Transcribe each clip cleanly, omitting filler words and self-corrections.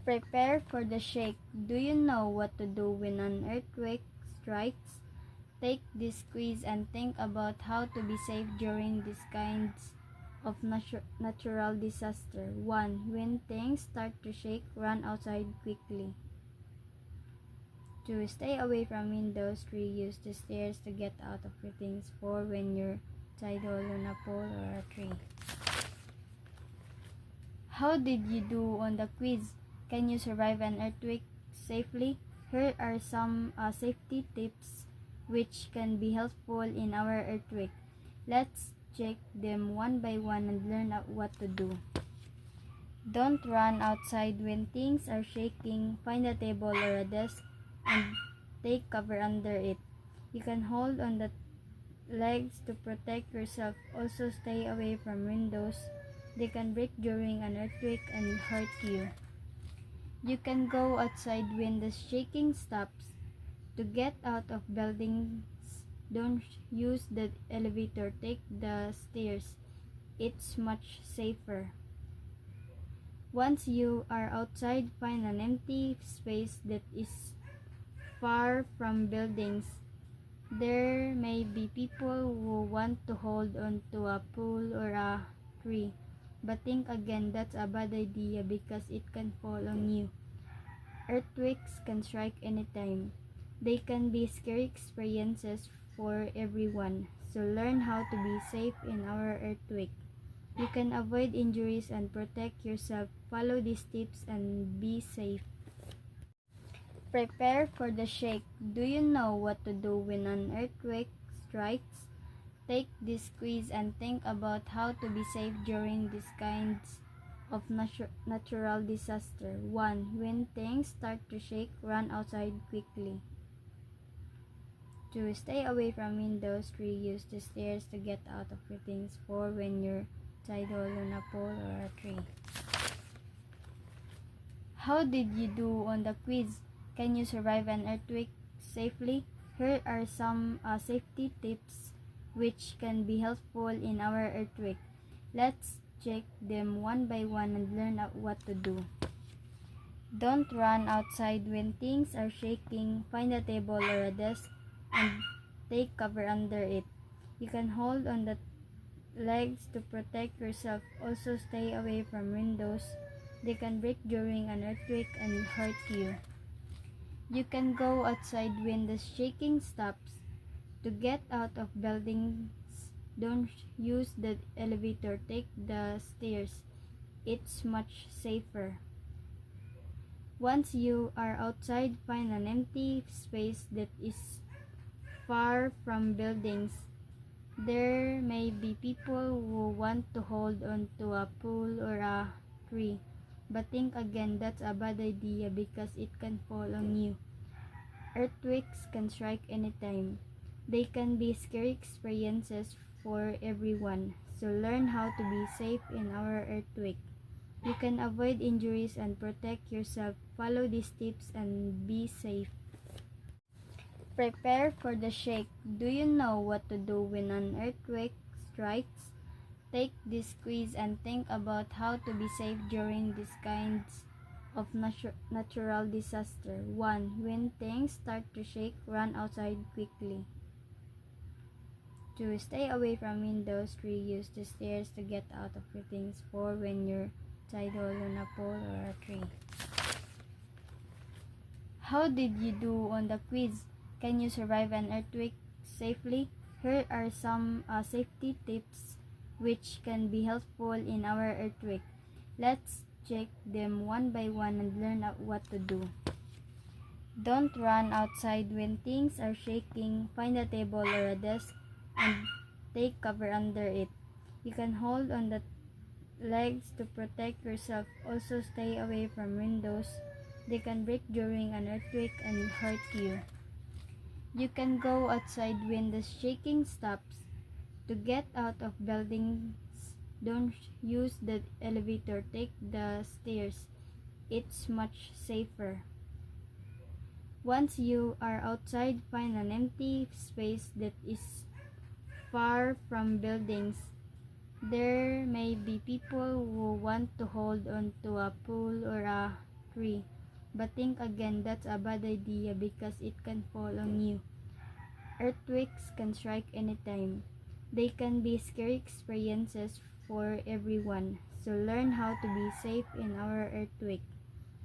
Prepare for the shake. Do you know what to do when an earthquake strikes? Take this quiz and think about how to be safe during these kinds of natural disaster. 1. When things start to shake, run outside quickly. 2. Stay away from windows. 3. Use the stairs to get out of your things. 4. When you're tied on a pole or a tree. How did you do on the quiz? Can you survive an earthquake safely? Here are some safety tips which can be helpful in our earthquake. Let's check them one by one and learn what to do. Don't run outside when things are shaking. Find a table or a desk and take cover under it. You can hold on the legs to protect yourself. Also, stay away from windows. They can break during an earthquake and hurt you. You can go outside when the shaking stops. To get out of buildings, don't use the elevator. Take the stairs. It's much safer. Once you are outside, find an empty space that is far from buildings. There may be people who want to hold on to a pole or a tree. But think again, that's a bad idea because it can fall on you. Earthquakes can strike anytime. They can be scary experiences for everyone. So learn how to be safe in our earthquake. You can avoid injuries and protect yourself. Follow these tips and be safe. Prepare for the shake. Do you know what to do when an earthquake strikes? Take this quiz and think about how to be safe during these kinds of natural disaster. 1. When things start to shake, run outside quickly. 2. Stay away from windows. 3. Use the stairs to get out of your things. 4. When you're tied on a pole or a tree. How did you do on the quiz? Can you survive an earthquake safely? Here are some safety tips which can be helpful in our earthquake. Let's check them one by one and learn what to do. Don't run outside when things are shaking. Find a table or a desk and take cover under it. You can hold on the legs to protect yourself. Also, stay away from windows. They can break during an earthquake and hurt you. You can go outside when the shaking stops. To get out of buildings, don't use the elevator. Take the stairs. It's much safer. Once you are outside, find an empty space that is far from buildings. There may be people who want to hold on to a pole or a tree. But think again, that's a bad idea because it can fall on you. Earthquakes can strike anytime. They can be scary experiences for everyone. So learn how to be safe in our earthquake. You can avoid injuries and protect yourself. Follow these tips and be safe. Prepare for the shake. Do you know what to do when an earthquake strikes? Take this quiz and think about how to be safe during these kinds of natural disaster. 1. When things start to shake, run outside quickly. 2. Stay away from windows. 3. Use the stairs to get out of your things. 4. When you're tied on a pole or a tree. How did you do on the quiz? Can you survive an earthquake safely? Here are some safety tips which can be helpful in our earthquake. Let's check them one by one and learn what to do. Don't run outside when things are shaking. Find a table or a desk and take cover under it. You can hold on the legs to protect yourself. Also, stay away from windows. They can break during an earthquake and hurt you. You can go outside when the shaking stops. To get out of buildings, don't use the elevator. Take the stairs. It's much safer. Once you are outside, find an empty space that is far from buildings. There may be people who want to hold on to a pole or a tree. But think again, that's a bad idea because it can fall on you. Earthquakes can strike anytime. They can be scary experiences for everyone. So learn how to be safe in our earthquake.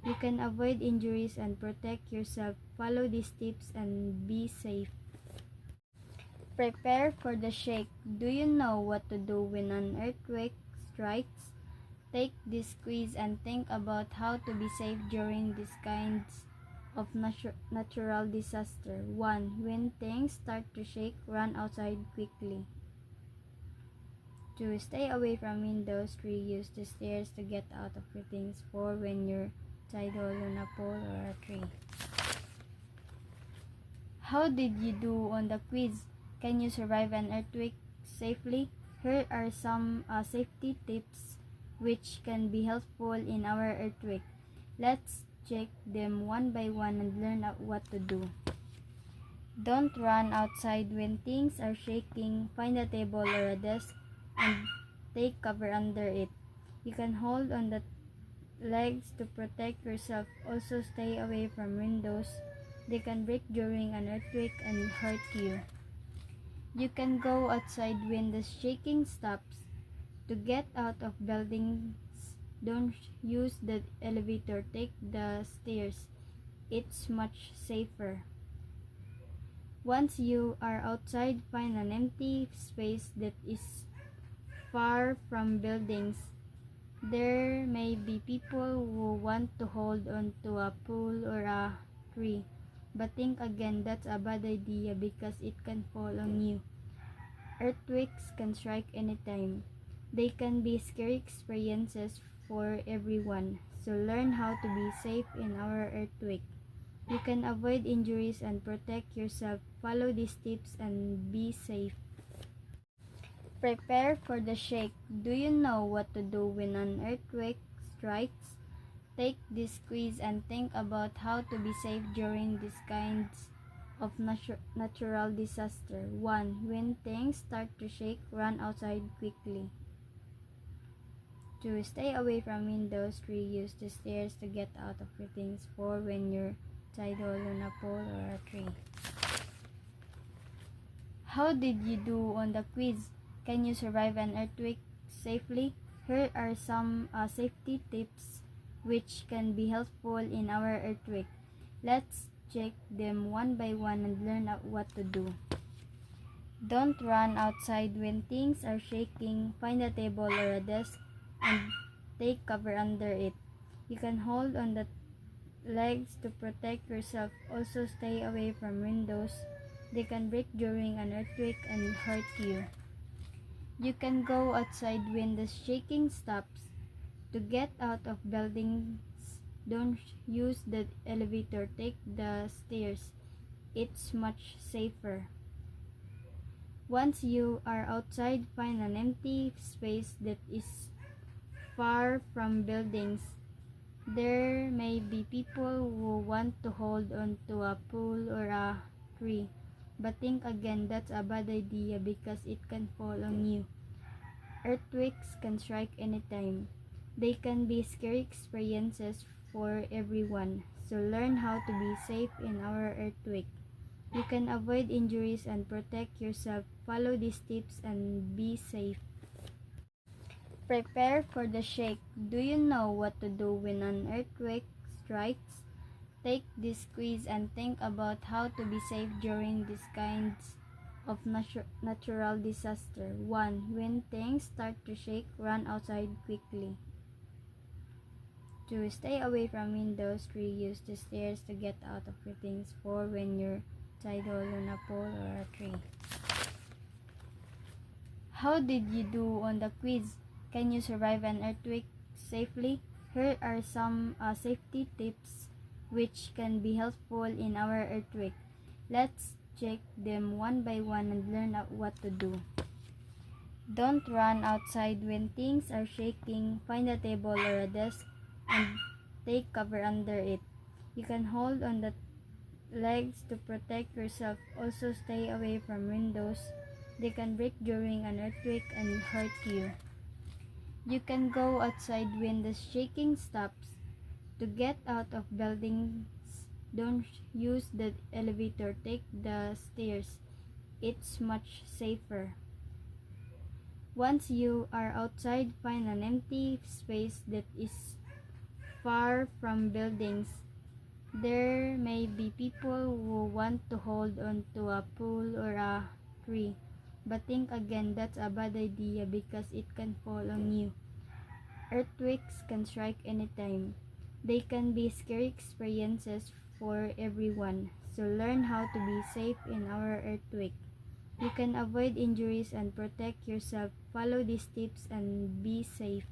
You can avoid injuries and protect yourself. Follow these tips and be safe. Prepare for the shake. Do you know what to do when an earthquake strikes? Take this quiz and think about how to be safe during these kinds of natural disaster. 1. When things start to shake, run outside quickly. 2. Stay away from windows. 3. Use the stairs to get out of your things. 4. When you're tied on a pole or a tree. How did you do on the quiz? Can you survive an earthquake safely? Here are some safety tips which can be helpful in our earthquake. Let's check them one by one and learn what to do. Don't run outside when things are shaking. Find a table or a desk and take cover under it. You can hold on the legs to protect yourself. Also stay away from windows. They can break during an earthquake and hurt you. You can go outside when the shaking stops. To get out of buildings, don't use the elevator. Take the stairs. It's much safer. Once you are outside, find an empty space that is far from buildings. There may be people who want to hold on to a pole or a tree. But think again, that's a bad idea because it can fall on you. Earthquakes can strike anytime. They can be scary experiences for everyone. So learn how to be safe in our earthquake. You can avoid injuries and protect yourself. Follow these tips and be safe. Prepare for the shake. Do you know what to do when an earthquake strikes? Take this quiz and think about how to be safe during these kinds of natural disaster. 1. When things start to shake, run outside quickly. 2. Stay away from windows. 3. Use the stairs to get out of your things. 4. When you're tied on a pole or a tree. How did you do on the quiz? Can you survive an earthquake safely? Here are some safety tips which can be helpful in our earthquake. Let's check them one by one and learn what to do. Don't run outside when things are shaking. Find a table or a desk and take cover under it. You can hold on the legs to protect yourself. Also stay away from windows. They can break during an earthquake and hurt you. You can go outside when the shaking stops. To get out of buildings, don't use the elevator. Take the stairs. It's much safer. Once you are outside, find an empty space that is far from buildings. There may be people who want to hold on to a pole or a tree. But think again, that's a bad idea because it can fall on you. Earthquakes can strike anytime. They can be scary experiences for everyone. So learn how to be safe in our earthquake. You can avoid injuries and protect yourself. Follow these tips and be safe. Prepare for the shake. Do you know what to do when an earthquake strikes? Take this quiz and think about how to be safe during these kinds of natural disaster. 1. When things start to shake, run outside quickly. 2. Stay away from windows. 3. Use the stairs to get out of your things. 4. When you're tied on a pole or a tree. How did you do on the quiz? Can you survive an earthquake safely? Here are some safety tips which can be helpful in our earthquake. Let's check them one by one and learn what to do. Don't run outside when things are shaking. Find a table or a desk and take cover under it. You can hold on the legs to protect yourself. Also stay away from windows. They can break during an earthquake and hurt you. You can go outside when the shaking stops. To get out of buildings, don't use the elevator, take the stairs. It's much safer. Once you are outside, find an empty space that is far from buildings. There may be people who want to hold on to a pole or a tree, but think again, that's a bad idea because it can fall on you. Earthquakes can strike anytime. They can be scary experiences for everyone, so learn how to be safe in our earthquake. You can avoid injuries and protect yourself. Follow these tips and be safe.